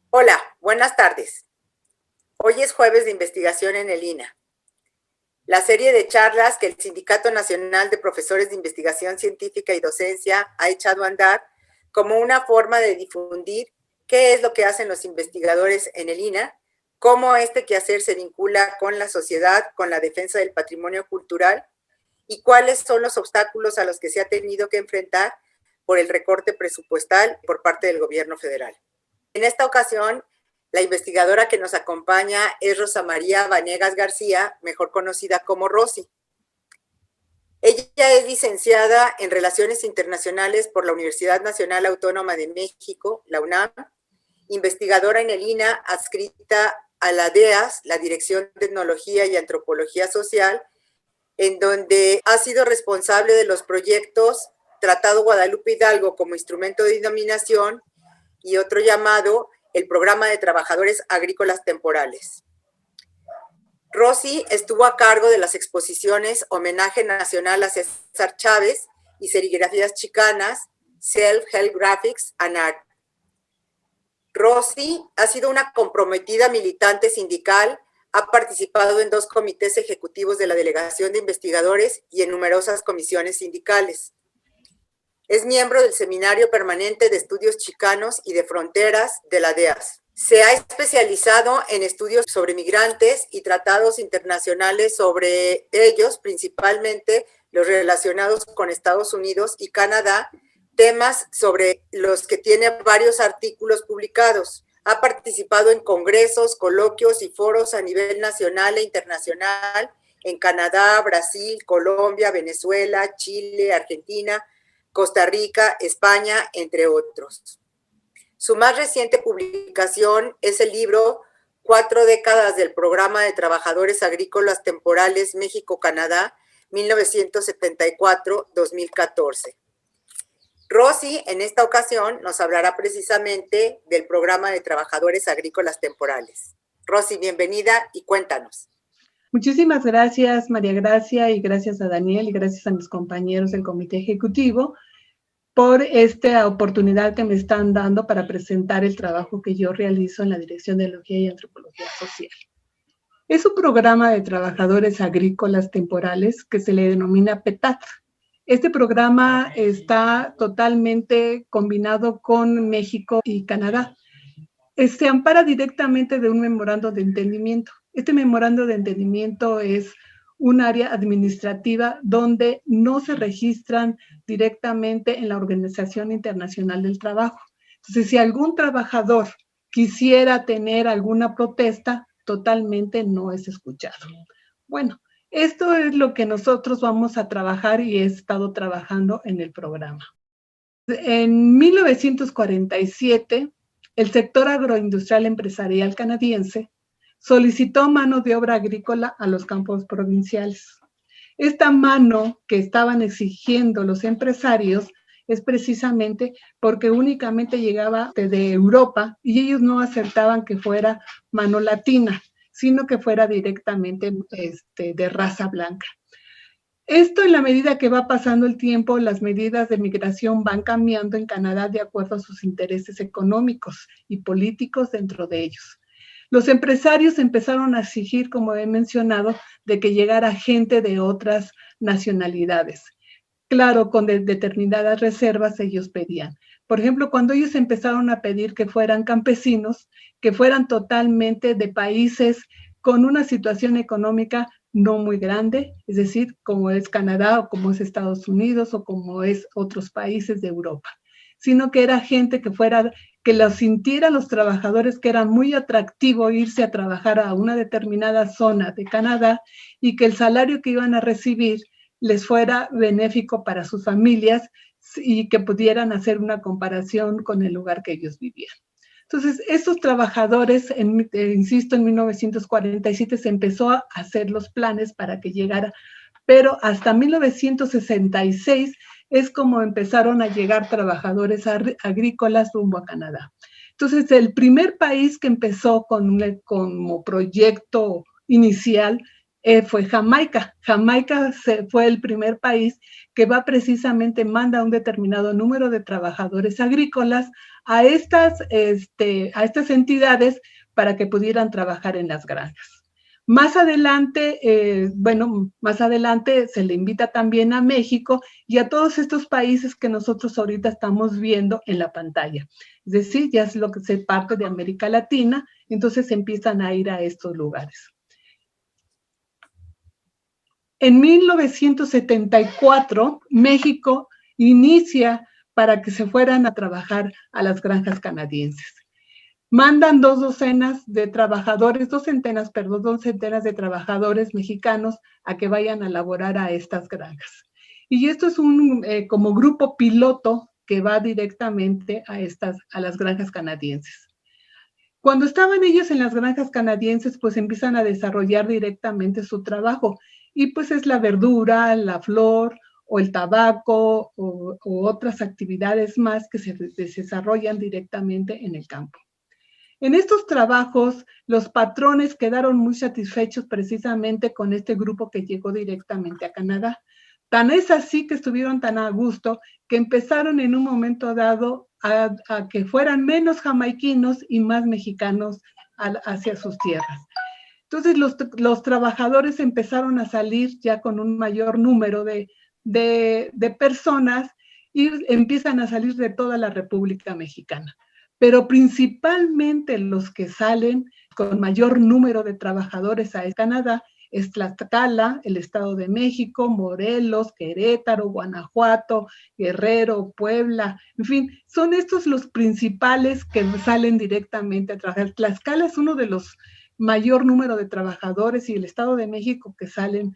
Hola, buenas tardes. Hoy es jueves de investigación en el INA. La serie de charlas que el Sindicato Nacional de Profesores de Investigación Científica y Docencia ha echado a andar como una forma de difundir qué es lo que hacen los investigadores en el INA, cómo este quehacer se vincula con la sociedad, con la defensa del patrimonio cultural y cuáles son los obstáculos a los que se ha tenido que enfrentar por el recorte presupuestal por parte del gobierno federal. En esta ocasión, la investigadora que nos acompaña es Rosa María Vanegas García, mejor conocida como Rosy. Ella es licenciada en Relaciones Internacionales por la Universidad Nacional Autónoma de México, la UNAM, investigadora en el INA, adscrita a la DEAS, la Dirección de Etnología y Antropología Social, en donde ha sido responsable de los proyectos Tratado Guadalupe Hidalgo como instrumento de denominación y otro llamado el Programa de Trabajadores Agrícolas Temporales. Rosy estuvo a cargo de las exposiciones Homenaje Nacional a César Chávez y Serigrafías Chicanas, Self-Help Graphics and Art. Rosy ha sido una comprometida militante sindical, ha participado en 2 comités ejecutivos de la Delegación de Investigadores y en numerosas comisiones sindicales. Es miembro del Seminario Permanente de Estudios Chicanos y de Fronteras de la DEAS. Se ha especializado en estudios sobre migrantes y tratados internacionales sobre ellos, principalmente los relacionados con Estados Unidos y Canadá, temas sobre los que tiene varios artículos publicados. Ha participado en congresos, coloquios y foros a nivel nacional e internacional en Canadá, Brasil, Colombia, Venezuela, Chile, Argentina, Costa Rica, España, entre otros. Su más reciente publicación es el libro 4 décadas del Programa de Trabajadores Agrícolas Temporales México-Canadá, 1974-2014. Rosy, en esta ocasión, nos hablará precisamente del Programa de Trabajadores Agrícolas Temporales. Rosy, bienvenida y cuéntanos. Muchísimas gracias, María Gracia, y gracias a Daniel y gracias a mis compañeros del Comité Ejecutivo por esta oportunidad que me están dando para presentar el trabajo que yo realizo en la Dirección de Etnología y Antropología Social. Es un programa de trabajadores agrícolas temporales que se le denomina PETAT. Este programa está totalmente combinado con México y Canadá. Se ampara directamente de un memorando de entendimiento. Este memorando de entendimiento es un área administrativa donde no se registran directamente en la Organización Internacional del Trabajo. Entonces, si algún trabajador quisiera tener alguna protesta, totalmente no es escuchado. Bueno, esto es lo que nosotros vamos a trabajar y he estado trabajando en el programa. En 1947, el sector agroindustrial empresarial canadiense solicitó mano de obra agrícola a los campos provinciales. Esta mano que estaban exigiendo los empresarios es precisamente porque únicamente llegaba de Europa y ellos no aceptaban que fuera mano latina, sino que fuera directamente de raza blanca. Esto, en la medida que va pasando el tiempo, las medidas de migración van cambiando en Canadá de acuerdo a sus intereses económicos y políticos dentro de ellos. Los empresarios empezaron a exigir, como he mencionado, de que llegara gente de otras nacionalidades. Claro, con determinadas reservas ellos pedían. Por ejemplo, cuando ellos empezaron a pedir que fueran campesinos, que fueran totalmente de países con una situación económica no muy grande, es decir, como es Canadá o como es Estados Unidos o como es otros países de Europa, sino que era gente que los sintieran los trabajadores que era muy atractivo irse a trabajar a una determinada zona de Canadá y que el salario que iban a recibir les fuera benéfico para sus familias y que pudieran hacer una comparación con el lugar que ellos vivían. Entonces, estos trabajadores, insisto, en 1947 se empezó a hacer los planes para que llegara, pero hasta 1966 es como empezaron a llegar trabajadores agrícolas rumbo a Canadá. Entonces, el primer país que empezó como proyecto inicial fue Jamaica. Jamaica fue el primer país que va precisamente, manda un determinado número de trabajadores agrícolas a estas entidades para que pudieran trabajar en las granjas. Más adelante, más adelante se le invita también a México y a todos estos países que nosotros ahorita estamos viendo en la pantalla. Es decir, ya es lo que se parte de América Latina, entonces empiezan a ir a estos lugares. En 1974, México inicia para que se fueran a trabajar a las granjas canadienses. Mandan dos centenas de trabajadores mexicanos a que vayan a laborar a estas granjas. Y esto es como grupo piloto que va directamente a las granjas canadienses. Cuando estaban ellos en las granjas canadienses, pues empiezan a desarrollar directamente su trabajo. Y pues es la verdura, la flor o el tabaco o otras actividades más que se desarrollan directamente en el campo. En estos trabajos, los patrones quedaron muy satisfechos precisamente con este grupo que llegó directamente a Canadá. Tan es así que estuvieron tan a gusto que empezaron en un momento dado a que fueran menos jamaiquinos y más mexicanos hacia sus tierras. Entonces los trabajadores empezaron a salir ya con un mayor número de personas y empiezan a salir de toda la República Mexicana. Pero principalmente los que salen con mayor número de trabajadores a Canadá es Tlaxcala, el Estado de México, Morelos, Querétaro, Guanajuato, Guerrero, Puebla, en fin, son estos los principales que salen directamente a trabajar. Tlaxcala es uno de los mayor número de trabajadores y el Estado de México que salen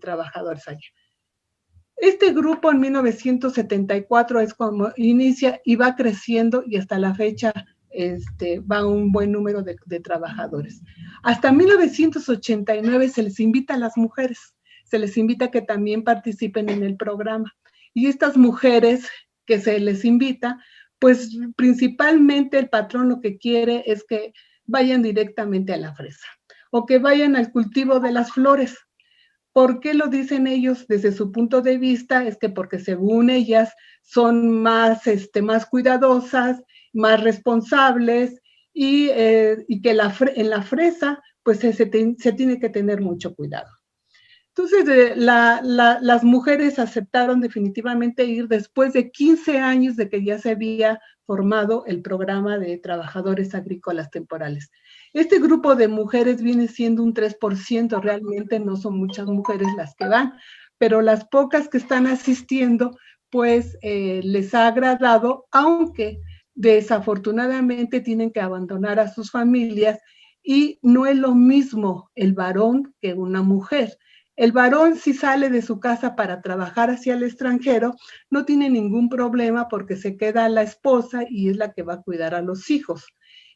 trabajadores allá. Este grupo en 1974 es como inicia y va creciendo y hasta la fecha va un buen número de trabajadores. Hasta 1989 se les invita a las mujeres, se les invita a que también participen en el programa. Y estas mujeres que se les invita, pues principalmente el patrón lo que quiere es que vayan directamente a la fresa o que vayan al cultivo de las flores. ¿Por qué lo dicen ellos desde su punto de vista? Es que porque según ellas son más cuidadosas, más responsables y que en la fresa pues se tiene que tener mucho cuidado. Entonces, las mujeres aceptaron definitivamente ir después de 15 años de que ya se había formado el programa de trabajadores agrícolas temporales. Este grupo de mujeres viene siendo un 3%, realmente no son muchas mujeres las que van, pero las pocas que están asistiendo, pues les ha agradado, aunque desafortunadamente tienen que abandonar a sus familias y no es lo mismo el varón que una mujer. El varón, si sale de su casa para trabajar hacia el extranjero, no tiene ningún problema porque se queda la esposa y es la que va a cuidar a los hijos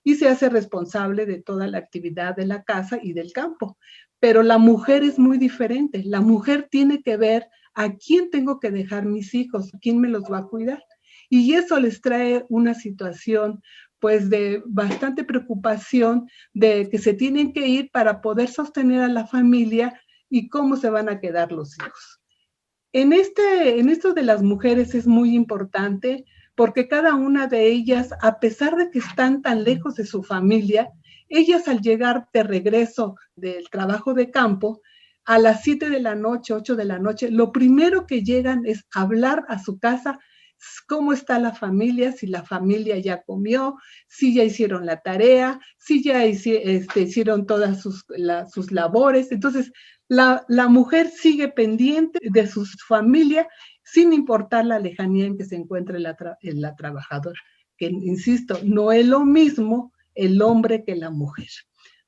y se hace responsable de toda la actividad de la casa y del campo. Pero la mujer es muy diferente. La mujer tiene que ver a quién tengo que dejar mis hijos, quién me los va a cuidar. Y eso les trae una situación pues de bastante preocupación de que se tienen que ir para poder sostener a la familia y cómo se van a quedar los hijos. En esto de las mujeres es muy importante porque cada una de ellas, a pesar de que están tan lejos de su familia, ellas al llegar de regreso del trabajo de campo, a las 7 de la noche, 8 de la noche, lo primero que llegan es hablar a su casa cómo está la familia, si la familia ya comió, si ya hicieron la tarea, si ya hicieron todas sus labores. Entonces, la mujer sigue pendiente de su familia sin importar la lejanía en que se encuentre la trabajadora, que insisto, no es lo mismo el hombre que la mujer.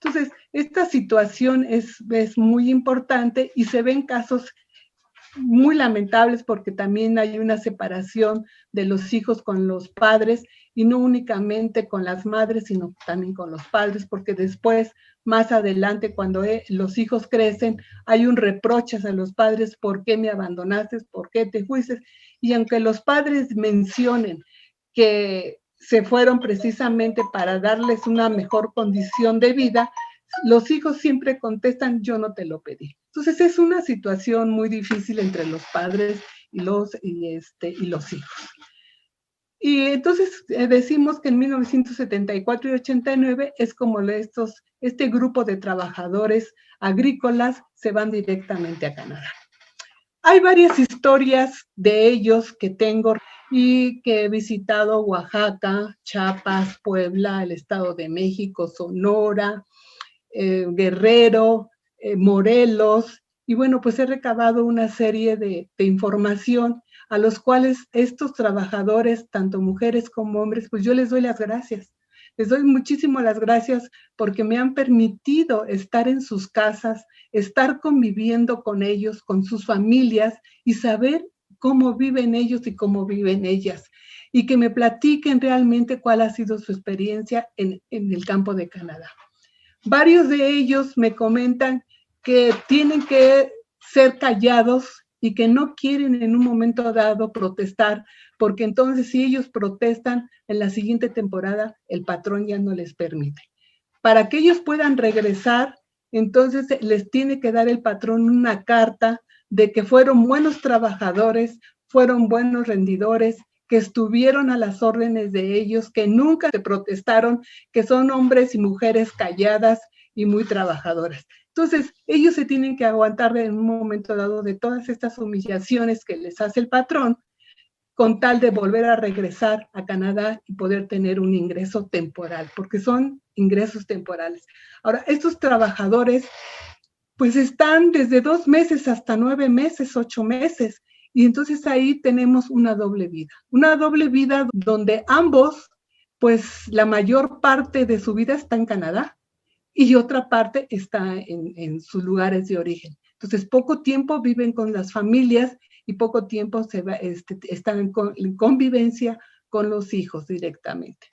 Entonces, esta situación es muy importante y se ven casos muy lamentables porque también hay una separación de los hijos con los padres y no únicamente con las madres, sino también con los padres, porque después, más adelante, cuando los hijos crecen, hay un reproche a los padres, ¿por qué me abandonaste? ¿Por qué te fuiste? Y aunque los padres mencionen que se fueron precisamente para darles una mejor condición de vida, Los hijos siempre contestan, yo no te lo pedí. Entonces es una situación muy difícil entre los padres y los hijos. Y entonces decimos que en 1974 y 89 es como este grupo de trabajadores agrícolas se van directamente a Canadá. Hay varias historias de ellos que tengo y que he visitado Oaxaca, Chiapas, Puebla, el Estado de México, Sonora, Guerrero, Morelos, y bueno, pues he recabado una serie de información a los cuales estos trabajadores, tanto mujeres como hombres, pues yo les doy las gracias. Les doy muchísimo las gracias porque me han permitido estar en sus casas, estar conviviendo con ellos, con sus familias y saber cómo viven ellos y cómo viven ellas. Y que me platiquen realmente cuál ha sido su experiencia en el campo de Canadá. Varios de ellos me comentan que tienen que ser callados y que no quieren en un momento dado protestar, porque entonces si ellos protestan en la siguiente temporada, el patrón ya no les permite. Para que ellos puedan regresar, entonces les tiene que dar el patrón una carta de que fueron buenos trabajadores, fueron buenos rendidores, que estuvieron a las órdenes de ellos, que nunca se protestaron, que son hombres y mujeres calladas y muy trabajadoras. Entonces, ellos se tienen que aguantar en un momento dado de todas estas humillaciones que les hace el patrón, con tal de volver a regresar a Canadá y poder tener un ingreso temporal, porque son ingresos temporales. Ahora, estos trabajadores, pues están desde 2 meses hasta 9 meses, 8 meses, y entonces ahí tenemos una doble vida donde ambos, pues la mayor parte de su vida está en Canadá y otra parte está en sus lugares de origen. Entonces, poco tiempo viven con las familias y poco tiempo están en convivencia con los hijos directamente.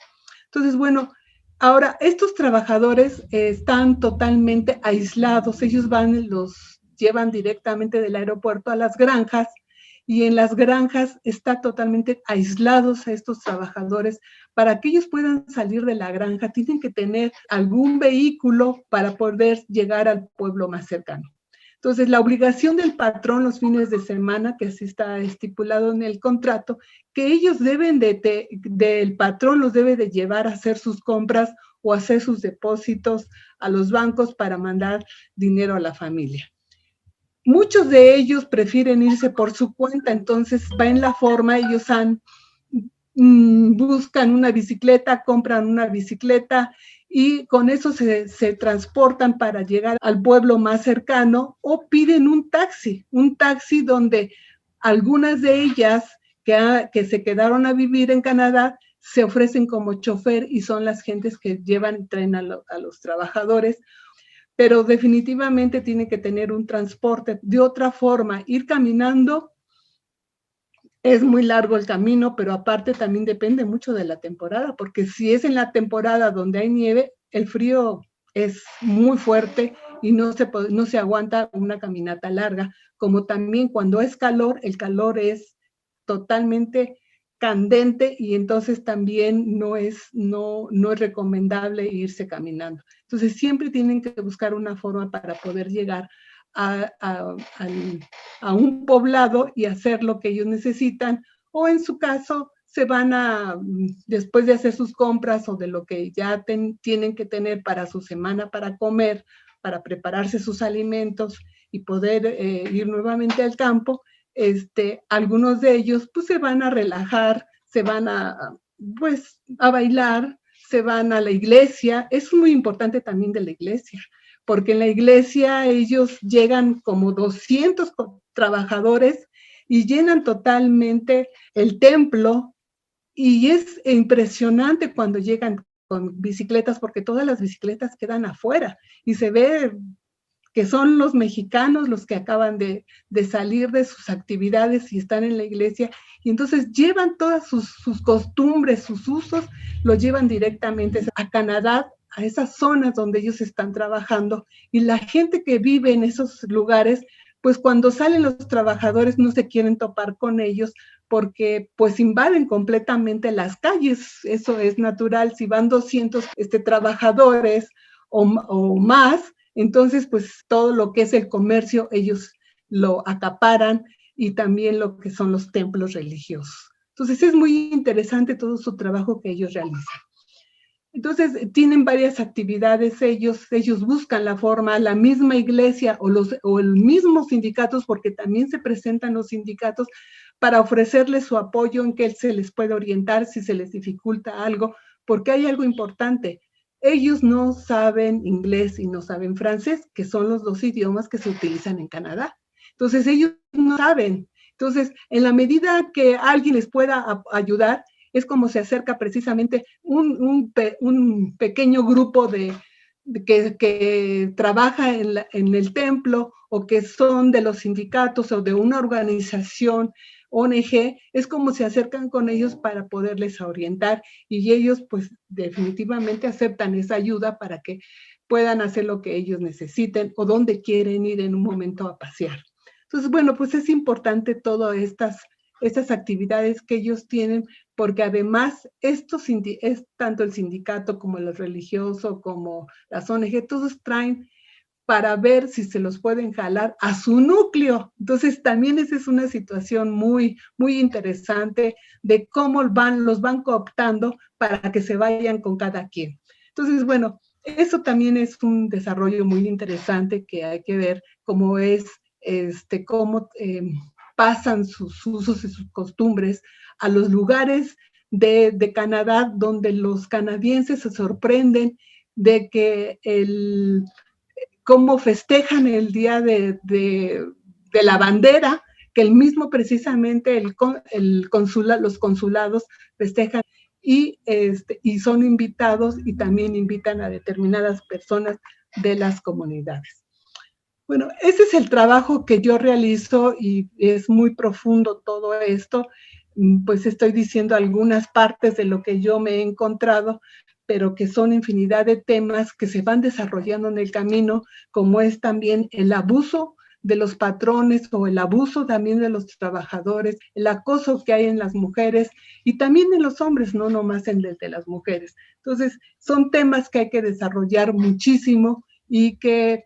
Entonces, bueno, ahora estos trabajadores están totalmente aislados. Ellos los llevan directamente del aeropuerto a las granjas, y en las granjas está totalmente aislados a estos trabajadores. Para que ellos puedan salir de la granja, tienen que tener algún vehículo para poder llegar al pueblo más cercano. Entonces, la obligación del patrón los fines de semana, que así está estipulado en el contrato, que ellos deben del patrón los debe de llevar a hacer sus compras o hacer sus depósitos a los bancos para mandar dinero a la familia. Muchos de ellos prefieren irse por su cuenta, entonces va en la forma, ellos buscan una bicicleta, compran una bicicleta y con eso se transportan para llegar al pueblo más cercano o piden un taxi donde algunas de ellas que se quedaron a vivir en Canadá se ofrecen como chofer y son las gentes que llevan y traen a los trabajadores. Pero definitivamente tiene que tener un transporte. De otra forma, ir caminando es muy largo el camino, pero aparte también depende mucho de la temporada, porque si es en la temporada donde hay nieve, el frío es muy fuerte y no se aguanta una caminata larga, como también cuando es calor, el calor es totalmente candente y entonces también no es recomendable irse caminando. Entonces siempre tienen que buscar una forma para poder llegar a un poblado y hacer lo que ellos necesitan, o en su caso se van después de hacer sus compras o de lo que ya tienen que tener para su semana para comer, para prepararse sus alimentos y poder ir nuevamente al campo, algunos de ellos pues se van a relajar, se van a bailar, se van a la iglesia. Es muy importante también de la iglesia, porque en la iglesia ellos llegan como 200 trabajadores y llenan totalmente el templo, y es impresionante cuando llegan con bicicletas, porque todas las bicicletas quedan afuera y se ve que son los mexicanos los que acaban de salir de sus actividades y están en la iglesia, y entonces llevan todas sus costumbres, sus usos, los llevan directamente a Canadá, a esas zonas donde ellos están trabajando, y la gente que vive en esos lugares, pues cuando salen los trabajadores no se quieren topar con ellos, porque pues invaden completamente las calles. Eso es natural. Si van 200 trabajadores o más, entonces pues todo lo que es el comercio ellos lo acaparan y también lo que son los templos religiosos. Entonces es muy interesante todo su trabajo que ellos realizan. Entonces tienen varias actividades ellos buscan la forma, la misma iglesia o el mismo sindicatos, porque también se presentan los sindicatos para ofrecerles su apoyo en que se les puede orientar si se les dificulta algo, porque hay algo importante. Ellos no saben inglés y no saben francés, que son los dos idiomas que se utilizan en Canadá. Entonces ellos no saben. Entonces, en la medida que alguien les pueda ayudar, es como se acerca precisamente un pequeño grupo que trabaja en el templo o que son de los sindicatos o de una organización ONG, es como se acercan con ellos para poderles orientar y ellos pues definitivamente aceptan esa ayuda para que puedan hacer lo que ellos necesiten o donde quieren ir en un momento a pasear. Entonces, bueno, pues es importante todas estas actividades que ellos tienen, porque además es tanto el sindicato como los religiosos, como las ONG, todos traen para ver si se los pueden jalar a su núcleo. Entonces también esa es una situación muy, muy interesante de cómo los van cooptando para que se vayan con cada quien. Entonces, bueno, eso también es un desarrollo muy interesante que hay que ver cómo es, cómo pasan sus usos y sus costumbres a los lugares de Canadá donde los canadienses se sorprenden de que cómo festejan el día de la bandera, que el mismo precisamente los consulados festejan y son invitados y también invitan a determinadas personas de las comunidades. Bueno, ese es el trabajo que yo realizo y es muy profundo todo esto. Pues estoy diciendo algunas partes de lo que yo me he encontrado, pero que son infinidad de temas que se van desarrollando en el camino, como es también el abuso de los patrones o el abuso también de los trabajadores, el acoso que hay en las mujeres y también en los hombres, no nomás en el de las mujeres. Entonces, son temas que hay que desarrollar muchísimo y que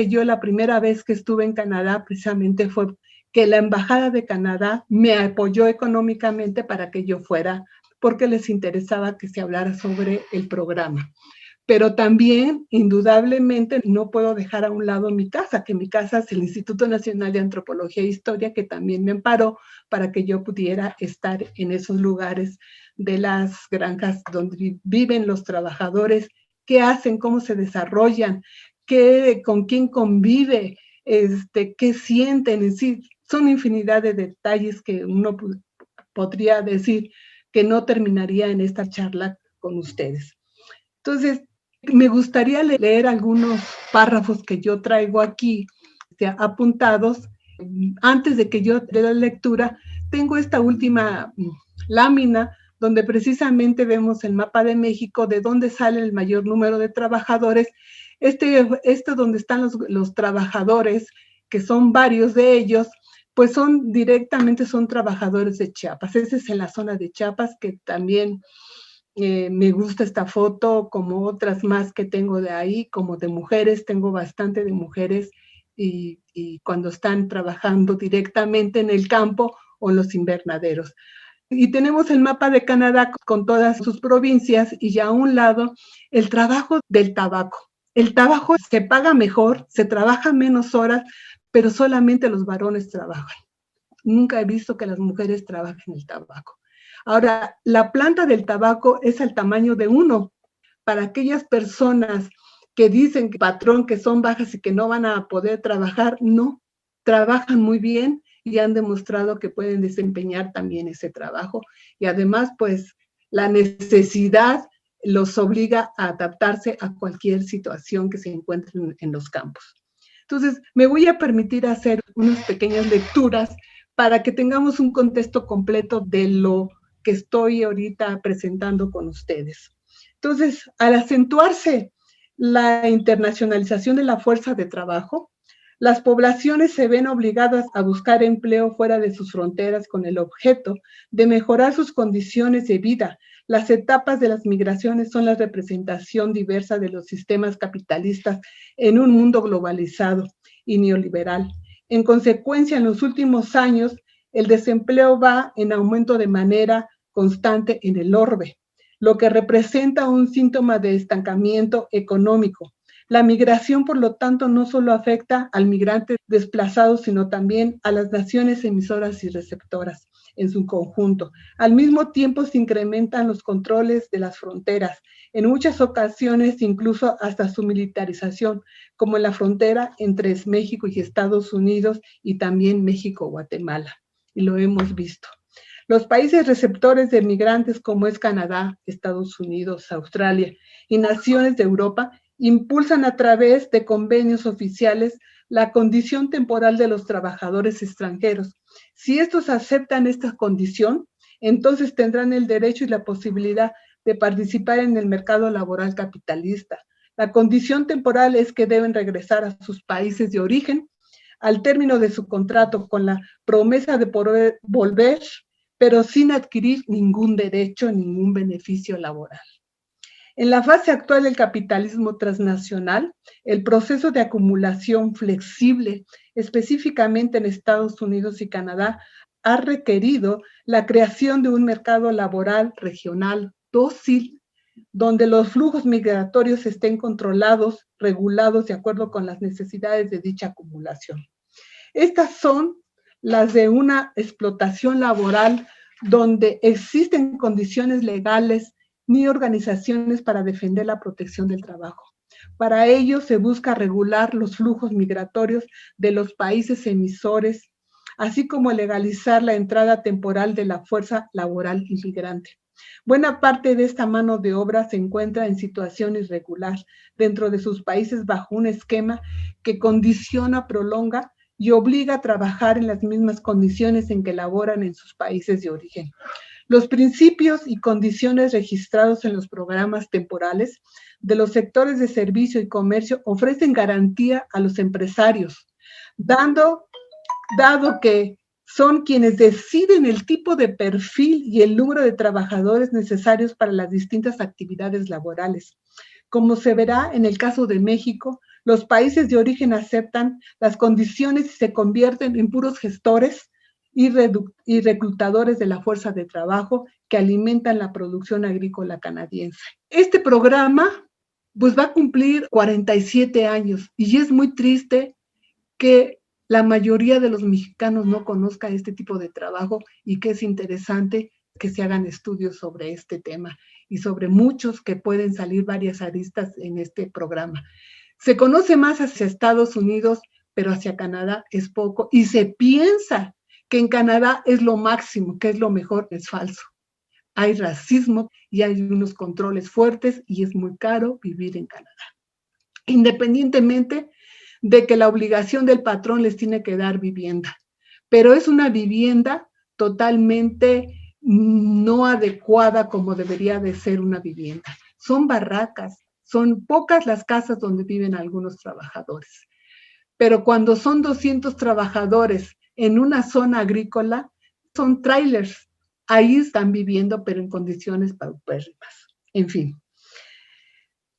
yo la primera vez que estuve en Canadá precisamente fue que la Embajada de Canadá me apoyó económicamente para que yo fuera, porque les interesaba que se hablara sobre el programa. Pero también, indudablemente, no puedo dejar a un lado mi casa, que mi casa es el Instituto Nacional de Antropología e Historia, que también me amparó para que yo pudiera estar en esos lugares de las granjas donde viven los trabajadores, qué hacen, cómo se desarrollan, con quién convive, qué sienten, en sí, son infinidad de detalles que uno podría decir que no terminaría en esta charla con ustedes. Entonces, me gustaría leer algunos párrafos que yo traigo aquí apuntados. Antes de que yo dé la lectura, tengo esta última lámina donde precisamente vemos el mapa de México, de dónde sale el mayor número de trabajadores. Donde están los trabajadores, que son varios de ellos, pues son trabajadores de Chiapas. Ese es en la zona de Chiapas, que también me gusta esta foto, como otras más que tengo de ahí, como de mujeres, tengo bastante de mujeres y cuando están trabajando directamente en el campo o en los invernaderos. Y tenemos el mapa de Canadá con todas sus provincias y ya a un lado el trabajo del tabaco. El trabajo se paga mejor, se trabaja menos horas, pero solamente los varones trabajan. Nunca he visto que las mujeres trabajen el tabaco. Ahora, la planta del tabaco es el tamaño de uno. Para aquellas personas que dicen, patrón, que son bajas y que no van a poder trabajar, no, trabajan muy bien y han demostrado que pueden desempeñar también ese trabajo. Y además, pues, la necesidad los obliga a adaptarse a cualquier situación que se encuentre en los campos. Entonces, me voy a permitir hacer unas pequeñas lecturas para que tengamos un contexto completo de lo que estoy ahorita presentando con ustedes. Entonces, al acentuarse la internacionalización de la fuerza de trabajo, Las poblaciones se ven obligadas a buscar empleo fuera de sus fronteras con el objeto de mejorar sus condiciones de vida. Las etapas de las migraciones son la representación diversa de los sistemas capitalistas en un mundo globalizado y neoliberal. En consecuencia, en los últimos años, el desempleo va en aumento de manera constante en el orbe, lo que representa un síntoma de estancamiento económico. La migración, por lo tanto, no solo afecta al migrante desplazado, sino también a las naciones emisoras y receptoras en su conjunto. Al mismo tiempo se incrementan los controles de las fronteras, en muchas ocasiones incluso hasta su militarización, como en la frontera entre México y Estados Unidos y también México-Guatemala, y lo hemos visto. Los países receptores de migrantes como es Canadá, Estados Unidos, Australia y naciones de Europa impulsan a través de convenios oficiales la condición temporal de los trabajadores extranjeros. Si estos aceptan esta condición, entonces tendrán el derecho y la posibilidad de participar en el mercado laboral capitalista. La condición temporal es que deben regresar a sus países de origen al término de su contrato con la promesa de poder volver, pero sin adquirir ningún derecho, ningún beneficio laboral. En la fase actual del capitalismo transnacional, el proceso de acumulación flexible, específicamente en Estados Unidos y Canadá, ha requerido la creación de un mercado laboral regional dócil, donde los flujos migratorios estén controlados, regulados de acuerdo con las necesidades de dicha acumulación. Estas son las de una explotación laboral donde existen condiciones legales ni organizaciones para defender la protección del trabajo. Para ello se busca regular los flujos migratorios de los países emisores, así como legalizar la entrada temporal de la fuerza laboral inmigrante. Buena parte de esta mano de obra se encuentra en situación irregular dentro de sus países bajo un esquema que condiciona, prolonga y obliga a trabajar en las mismas condiciones en que laboran en sus países de origen. Los principios y condiciones registrados en los programas temporales de los sectores de servicio y comercio ofrecen garantía a los empresarios, dado que son quienes deciden el tipo de perfil y el número de trabajadores necesarios para las distintas actividades laborales. Como se verá en el caso de México, los países de origen aceptan las condiciones y se convierten en puros gestores y reclutadores de la fuerza de trabajo que alimentan la producción agrícola canadiense. Este programa pues va a cumplir 47 años y es muy triste que la mayoría de los mexicanos no conozca este tipo de trabajo y que es interesante que se hagan estudios sobre este tema y sobre muchos que pueden salir varias aristas en este programa. Se conoce más hacia Estados Unidos, pero hacia Canadá es poco y se piensa que en Canadá es lo máximo, que es lo mejor, es falso. Hay racismo y hay unos controles fuertes y es muy caro vivir en Canadá. Independientemente de que la obligación del patrón les tiene que dar vivienda, pero es una vivienda totalmente no adecuada como debería de ser una vivienda. Son barracas, son pocas las casas donde viven algunos trabajadores, pero cuando son 200 trabajadores en una zona agrícola, son trailers, ahí están viviendo, pero en condiciones paupérrimas. En fin.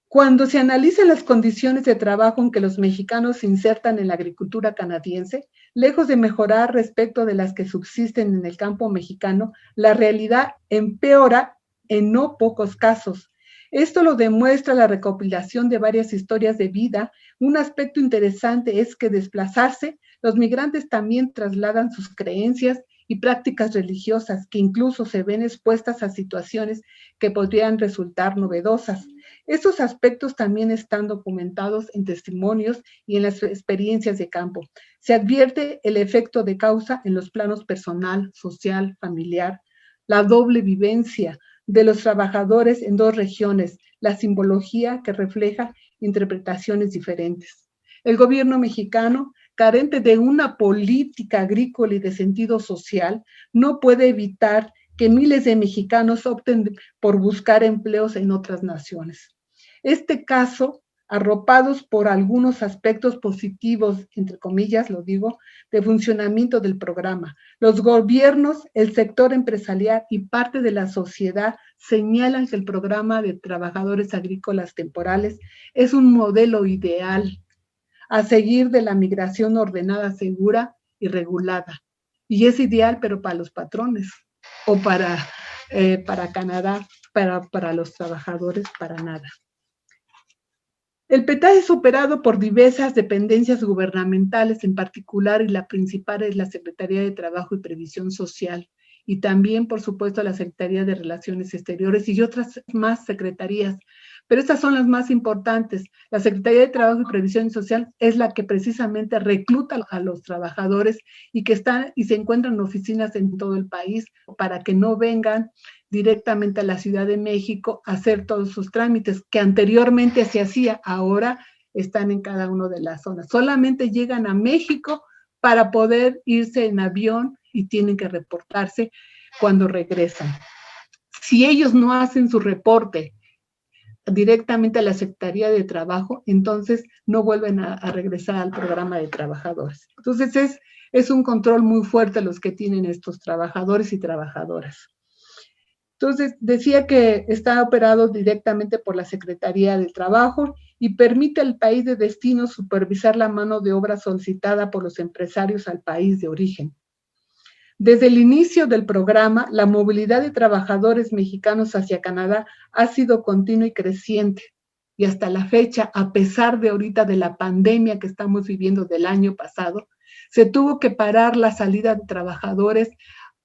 Cuando se analizan las condiciones de trabajo en que los mexicanos se insertan en la agricultura canadiense, lejos de mejorar respecto de las que subsisten en el campo mexicano, la realidad empeora en no pocos casos. Esto lo demuestra la recopilación de varias historias de vida. Un aspecto interesante es que desplazarse, los migrantes también trasladan sus creencias y prácticas religiosas que incluso se ven expuestas a situaciones que podrían resultar novedosas. Estos aspectos también están documentados en testimonios y en las experiencias de campo. Se advierte el efecto de causa en los planos personal, social, familiar, la doble vivencia de los trabajadores en dos regiones, la simbología que refleja interpretaciones diferentes. El gobierno mexicano, carente de una política agrícola y de sentido social, no puede evitar que miles de mexicanos opten por buscar empleos en otras naciones. Este caso arropados por algunos aspectos positivos, entre comillas, lo digo, de funcionamiento del programa. Los gobiernos, el sector empresarial y parte de la sociedad señalan que el programa de trabajadores agrícolas temporales es un modelo ideal a seguir de la migración ordenada, segura y regulada. Y es ideal, pero para los patrones o para Canadá, para los trabajadores, para nada. El PETAD es operado por diversas dependencias gubernamentales, en particular, y la principal es la Secretaría de Trabajo y Previsión Social, y también, por supuesto, la Secretaría de Relaciones Exteriores y otras más secretarías. Pero estas son las más importantes. La Secretaría de Trabajo y Previsión Social es la que precisamente recluta a los trabajadores y que están y se encuentran en oficinas en todo el país para que no vengan directamente a la Ciudad de México a hacer todos sus trámites, que anteriormente se hacía, ahora están en cada una de las zonas. Solamente llegan a México para poder irse en avión y tienen que reportarse cuando regresan. Si ellos no hacen su reporte directamente a la Secretaría de Trabajo, entonces no vuelven a regresar al programa de trabajadores. Entonces es un control muy fuerte los que tienen estos trabajadores y trabajadoras. Entonces, decía que está operado directamente por la Secretaría del Trabajo y permite al país de destino supervisar la mano de obra solicitada por los empresarios al país de origen. Desde el inicio del programa, la movilidad de trabajadores mexicanos hacia Canadá ha sido continua y creciente. Y hasta la fecha, a pesar de ahorita de la pandemia que estamos viviendo del año pasado, se tuvo que parar la salida de trabajadores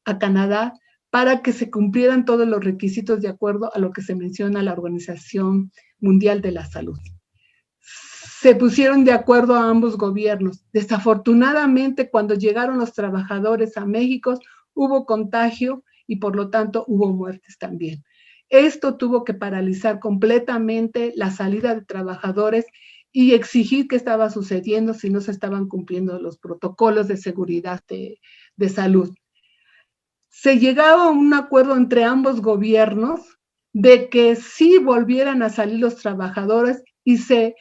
a Canadá para que se cumplieran todos los requisitos de acuerdo a lo que se menciona la Organización Mundial de la Salud. Se pusieron de acuerdo a ambos gobiernos. Desafortunadamente, cuando llegaron los trabajadores a México, hubo contagio y por lo tanto hubo muertes también. Esto tuvo que paralizar completamente la salida de trabajadores y exigir qué estaba sucediendo si no se estaban cumpliendo los protocolos de seguridad de salud. Se llegaba a un acuerdo entre ambos gobiernos de que sí volvieran a salir los trabajadores y se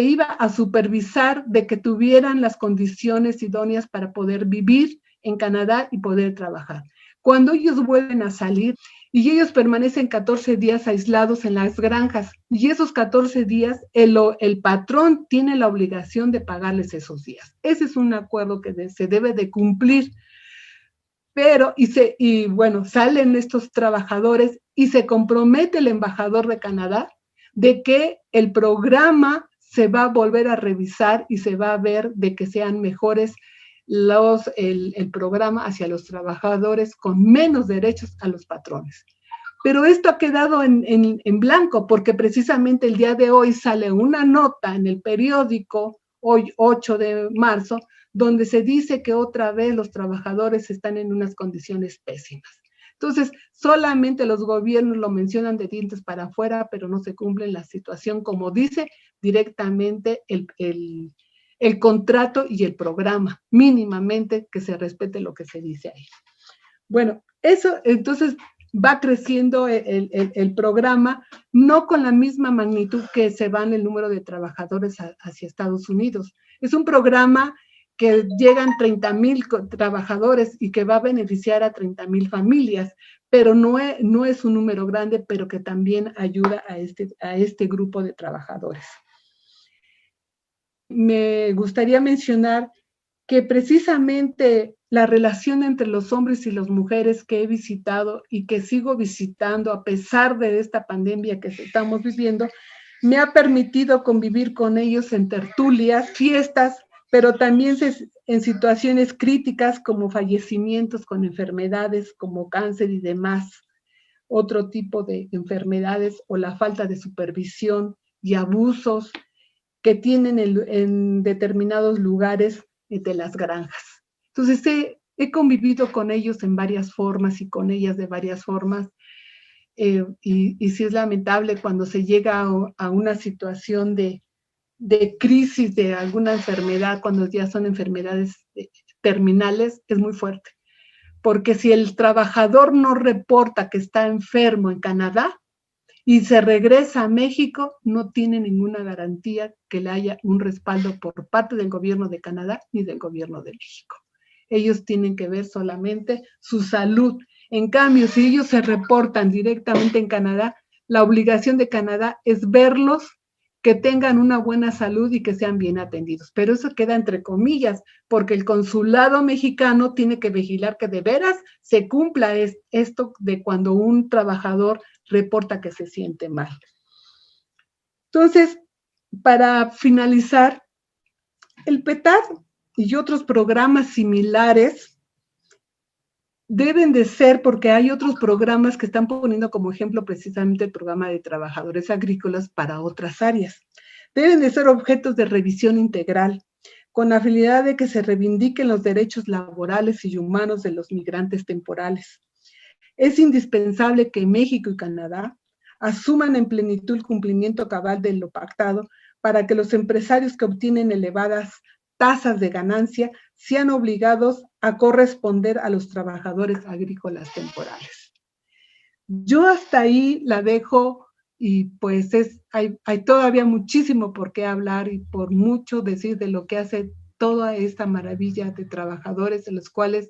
iba a supervisar de que tuvieran las condiciones idóneas para poder vivir en Canadá y poder trabajar. Cuando ellos vuelven a salir y ellos permanecen 14 días aislados en las granjas, y esos 14 días el patrón tiene la obligación de pagarles esos días. Ese es un acuerdo que se debe de cumplir. Pero, bueno, salen estos trabajadores y se compromete el embajador de Canadá de que el programa se va a volver a revisar y se va a ver de que sean mejores el programa hacia los trabajadores con menos derechos a los patrones. Pero esto ha quedado en blanco porque precisamente el día de hoy sale una nota en el periódico, hoy 8 de marzo, donde se dice que otra vez los trabajadores están en unas condiciones pésimas. Entonces, solamente los gobiernos lo mencionan de dientes para afuera, pero no se cumple la situación como dice directamente el contrato y el programa, mínimamente que se respete lo que se dice ahí. Bueno, eso entonces va creciendo el programa, no con la misma magnitud que se va en el número de trabajadores hacia Estados Unidos. Es un programa que llegan 30,000 trabajadores y que va a beneficiar a 30,000 familias, pero no es un número grande, pero que también ayuda a este grupo de trabajadores. Me gustaría mencionar que precisamente la relación entre los hombres y las mujeres que he visitado y que sigo visitando a pesar de esta pandemia que estamos viviendo, me ha permitido convivir con ellos en tertulias, fiestas, pero también en situaciones críticas como fallecimientos con enfermedades como cáncer y demás, otro tipo de enfermedades o la falta de supervisión y abusos que tienen en determinados lugares de las granjas. Entonces he convivido con ellos en varias formas y con ellas de varias formas, y sí es lamentable cuando se llega a una situación de crisis de alguna enfermedad, cuando ya son enfermedades terminales, es muy fuerte. Porque si el trabajador no reporta que está enfermo en Canadá y se regresa a México, no tiene ninguna garantía que le haya un respaldo por parte del gobierno de Canadá ni del gobierno de México. Ellos tienen que ver solamente su salud. En cambio, si ellos se reportan directamente en Canadá, la obligación de Canadá es verlos, que tengan una buena salud y que sean bien atendidos. Pero eso queda entre comillas, porque el consulado mexicano tiene que vigilar que de veras se cumpla esto de cuando un trabajador reporta que se siente mal. Entonces, para finalizar, el PETAD y otros programas similares deben de ser, porque hay otros programas que están poniendo como ejemplo precisamente el programa de trabajadores agrícolas para otras áreas. Deben de ser objetos de revisión integral, con la finalidad de que se reivindiquen los derechos laborales y humanos de los migrantes temporales. Es indispensable que México y Canadá asuman en plenitud el cumplimiento cabal de lo pactado para que los empresarios que obtienen elevadas tasas de ganancia sean obligados a corresponder a los trabajadores agrícolas temporales. Yo hasta ahí la dejo y pues hay todavía muchísimo por qué hablar y por mucho decir de lo que hace toda esta maravilla de trabajadores, de los cuales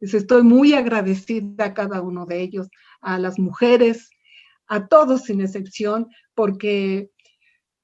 les estoy muy agradecida a cada uno de ellos, a las mujeres, a todos sin excepción, porque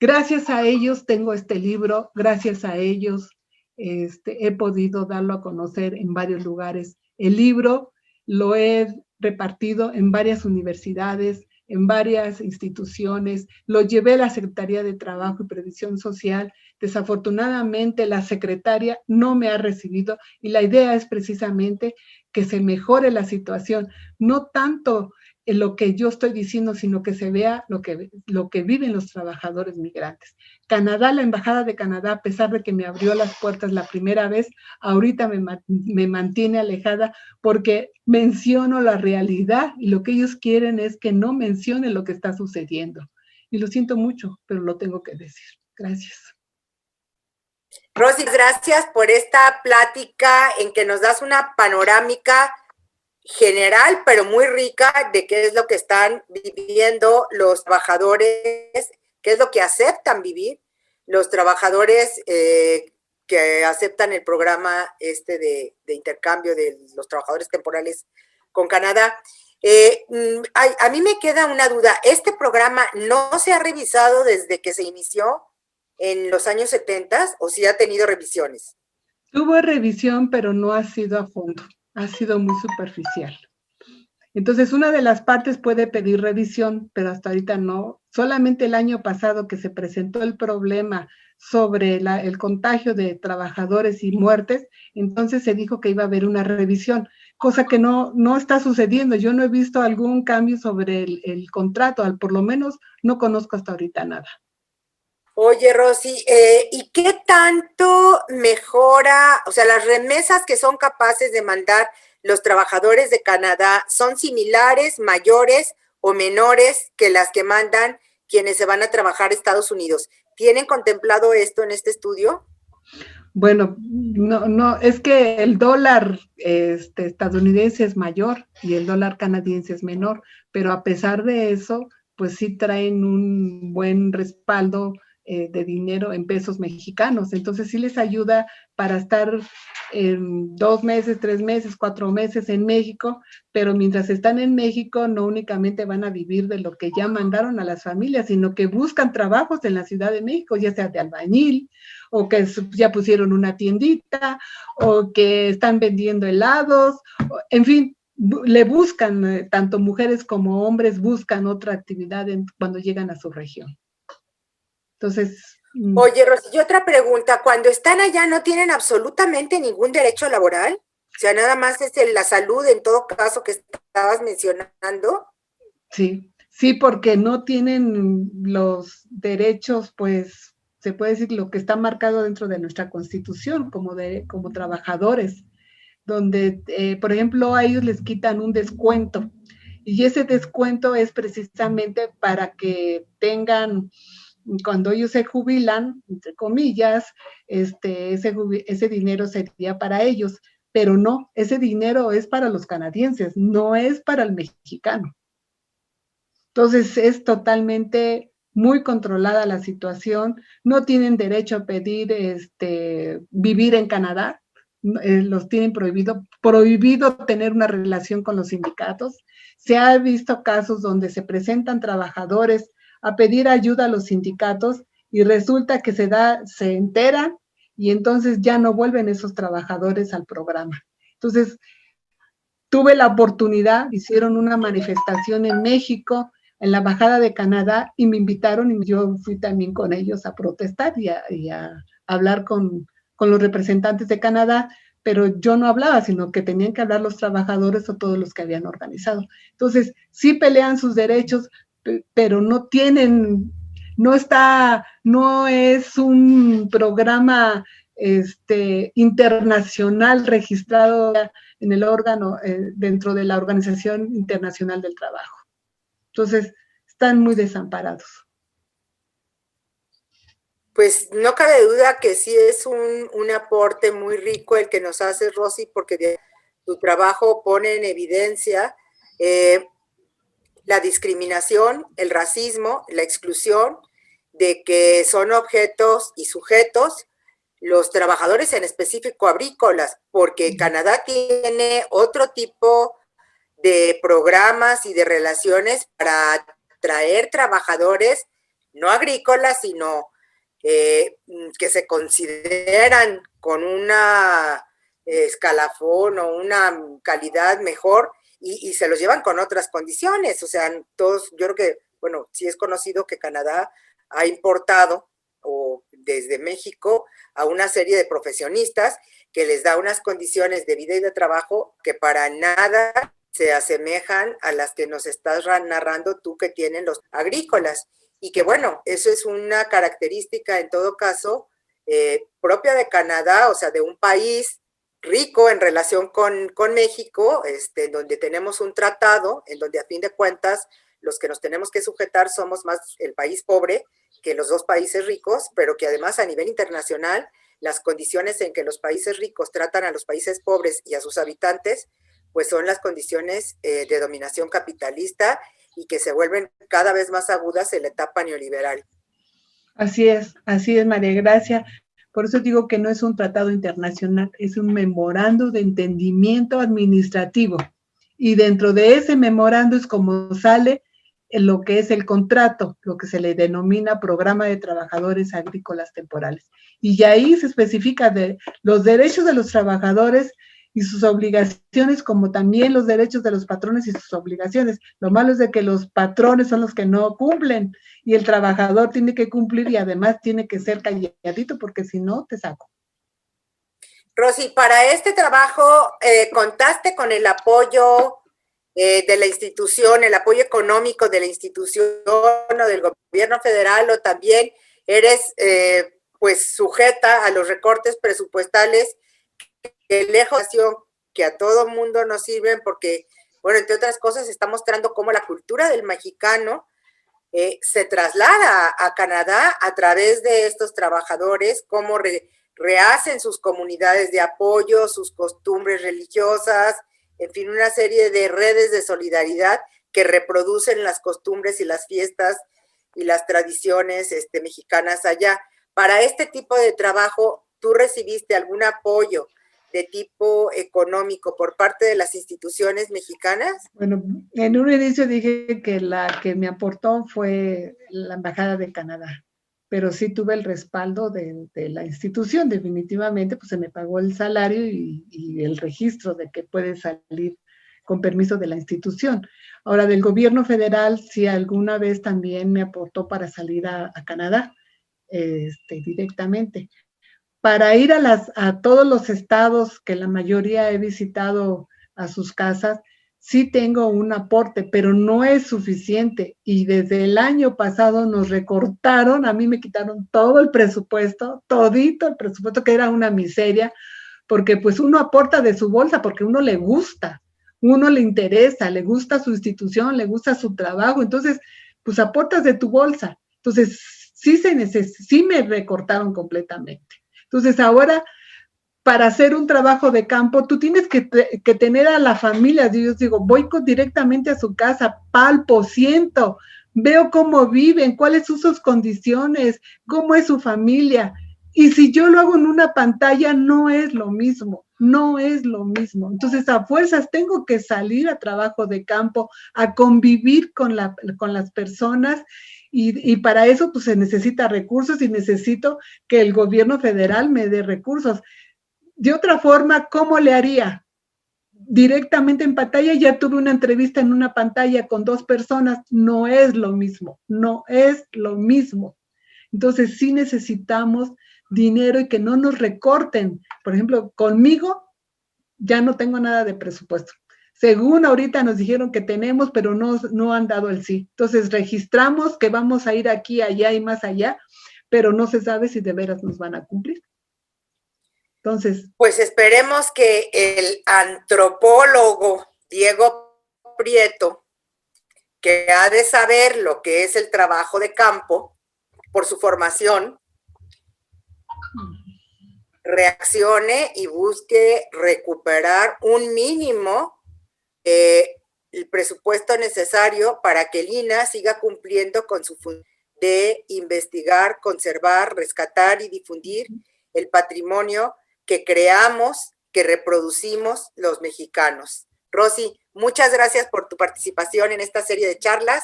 gracias a ellos tengo este libro, gracias a ellos he podido darlo a conocer en varios lugares. El libro lo he repartido en varias universidades, en varias instituciones, lo llevé a la Secretaría de Trabajo y Previsión Social. Desafortunadamente la secretaria no me ha recibido y la idea es precisamente que se mejore la situación, no tanto en lo que yo estoy diciendo, sino que se vea lo que viven los trabajadores migrantes. Canadá, la Embajada de Canadá, a pesar de que me abrió las puertas la primera vez, ahorita me mantiene alejada porque menciono la realidad y lo que ellos quieren es que no mencione lo que está sucediendo. Y lo siento mucho, pero lo tengo que decir. Gracias. Rosy, gracias por esta plática en que nos das una panorámica general, pero muy rica de qué es lo que están viviendo los trabajadores, qué es lo que aceptan vivir los trabajadores que aceptan el programa de intercambio de los trabajadores temporales con Canadá. A mí me queda una duda, ¿este programa no se ha revisado desde que se inició en los años 70 o si ha tenido revisiones? Tuvo revisión, pero no ha sido a fondo, ha sido muy superficial. Entonces, una de las partes puede pedir revisión, pero hasta ahorita no. Solamente el año pasado que se presentó el problema sobre el contagio de trabajadores y muertes, entonces se dijo que iba a haber una revisión, cosa que no está sucediendo. Yo no he visto algún cambio sobre el contrato, por lo menos no conozco hasta ahorita nada. Oye, Rosy, ¿y qué tanto mejora, o sea, las remesas que son capaces de mandar los trabajadores de Canadá son similares, mayores o menores que las que mandan quienes se van a trabajar a Estados Unidos? ¿Tienen contemplado esto en este estudio? Bueno, no, es que el dólar estadounidense es mayor y el dólar canadiense es menor, pero a pesar de eso, pues sí traen un buen respaldo de dinero en pesos mexicanos. Entonces sí les ayuda para estar 2 meses, 3 meses, 4 meses en México, pero mientras están en México no únicamente van a vivir de lo que ya mandaron a las familias, sino que buscan trabajos en la Ciudad de México, ya sea de albañil, o que ya pusieron una tiendita, o que están vendiendo helados, en fin, le buscan, tanto mujeres como hombres buscan otra actividad cuando llegan a su región. Entonces... Oye, Rosy, y otra pregunta, cuando están allá no tienen absolutamente ningún derecho laboral, o sea, nada más es la salud en todo caso que estabas mencionando. Sí, porque no tienen los derechos, pues, se puede decir lo que está marcado dentro de nuestra Constitución como trabajadores, donde, por ejemplo, a ellos les quitan un descuento, y ese descuento es precisamente para que tengan, cuando ellos se jubilan, entre comillas, ese dinero sería para ellos, pero no, ese dinero es para los canadienses, no es para el mexicano. Entonces es totalmente muy controlada la situación, no tienen derecho a pedir vivir en Canadá, los tienen prohibido tener una relación con los sindicatos. Se ha visto casos donde se presentan trabajadores a pedir ayuda a los sindicatos y resulta que se enteran y entonces ya no vuelven esos trabajadores al programa. Entonces, tuve la oportunidad, hicieron una manifestación en México, en la Embajada de Canadá, y me invitaron y yo fui también con ellos a protestar y a hablar con los representantes de Canadá, pero yo no hablaba, sino que tenían que hablar los trabajadores o todos los que habían organizado. Entonces, sí pelean sus derechos, pero no tienen, no es un programa internacional registrado en el órgano, dentro de la Organización Internacional del Trabajo. Entonces, están muy desamparados. Pues no cabe duda que sí es un aporte muy rico el que nos hace, Rosy, porque tu trabajo pone en evidencia la discriminación, el racismo, la exclusión, de que son objetos y sujetos los trabajadores en específico agrícolas, porque Canadá tiene otro tipo de programas y de relaciones para atraer trabajadores no agrícolas, sino que se consideran con una escalafón o una calidad mejor y se los llevan con otras condiciones. O sea, todos, yo creo que, bueno, sí es conocido que Canadá ha importado o desde México a una serie de profesionistas que les da unas condiciones de vida y de trabajo que para nada se asemejan a las que nos estás narrando tú que tienen los agrícolas. Y que bueno, eso es una característica en todo caso propia de Canadá, o sea, de un país rico en relación con México, donde tenemos un tratado, en donde a fin de cuentas los que nos tenemos que sujetar somos más el país pobre que los dos países ricos, pero que además a nivel internacional las condiciones en que los países ricos tratan a los países pobres y a sus habitantes, pues son las condiciones de dominación capitalista y que se vuelven cada vez más agudas en la etapa neoliberal. Así es, María Gracia. Por eso digo que no es un tratado internacional, es un memorando de entendimiento administrativo. Y dentro de ese memorando es como sale lo que es el contrato, lo que se le denomina Programa de Trabajadores Agrícolas Temporales. Y ahí se especifica de los derechos de los trabajadores y sus obligaciones, como también los derechos de los patrones y sus obligaciones. Lo malo es de que los patrones son los que no cumplen y el trabajador tiene que cumplir y además tiene que ser calladito porque si no, te saco. Rosy, para este trabajo contaste con el apoyo de la institución, el apoyo económico de la institución o del gobierno federal, o también eres pues sujeta a los recortes presupuestales que lejos que a todo mundo nos sirven porque, bueno, entre otras cosas está mostrando cómo la cultura del mexicano se traslada a Canadá a través de estos trabajadores, cómo rehacen sus comunidades de apoyo, sus costumbres religiosas, en fin, una serie de redes de solidaridad que reproducen las costumbres y las fiestas y las tradiciones mexicanas allá. Para este tipo de trabajo, ¿tú recibiste algún apoyo de tipo económico por parte de las instituciones mexicanas? Bueno, en un inicio dije que la que me aportó fue la Embajada de Canadá, pero sí tuve el respaldo de la institución, definitivamente, pues se me pagó el salario y el registro de que puede salir con permiso de la institución. Ahora, del gobierno federal, sí alguna vez también me aportó para salir a Canadá directamente. Para ir a todos los estados, que la mayoría he visitado a sus casas, sí tengo un aporte, pero no es suficiente. Y desde el año pasado nos recortaron, a mí me quitaron todo el presupuesto, todito el presupuesto, que era una miseria, porque pues uno aporta de su bolsa, porque uno le gusta, uno le interesa, le gusta su institución, le gusta su trabajo, entonces pues aportas de tu bolsa. Entonces sí me recortaron completamente. Entonces ahora para hacer un trabajo de campo, tú tienes que tener a la familia. Yo digo, voy directamente a su casa, palpo, siento, veo cómo viven, cuáles son sus condiciones, cómo es su familia. Y si yo lo hago en una pantalla, no es lo mismo, no es lo mismo. Entonces, a fuerzas tengo que salir a trabajo de campo, a convivir con las personas, y para eso pues se necesita recursos y necesito que el gobierno federal me dé recursos. De otra forma, ¿cómo le haría? Directamente en pantalla, ya tuve una entrevista en una pantalla con 2 personas, no es lo mismo, no es lo mismo. Entonces sí necesitamos dinero y que no nos recorten. Por ejemplo, conmigo ya no tengo nada de presupuesto. Según ahorita nos dijeron que tenemos, pero no han dado el sí. Entonces registramos que vamos a ir aquí, allá y más allá, pero no se sabe si de veras nos van a cumplir. Entonces, pues esperemos que el antropólogo Diego Prieto, que ha de saber lo que es el trabajo de campo por su formación, reaccione y busque recuperar un mínimo el presupuesto necesario para que el INAH siga cumpliendo con su función de investigar, conservar, rescatar y difundir el patrimonio que creamos, que reproducimos los mexicanos. Rosy, muchas gracias por tu participación en esta serie de charlas,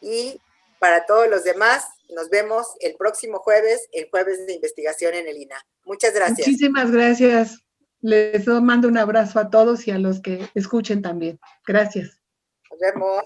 y para todos los demás, nos vemos el próximo jueves, el jueves de investigación en el INAH. Muchas gracias. Muchísimas gracias. Les mando un abrazo a todos y a los que escuchen también. Gracias. Nos vemos.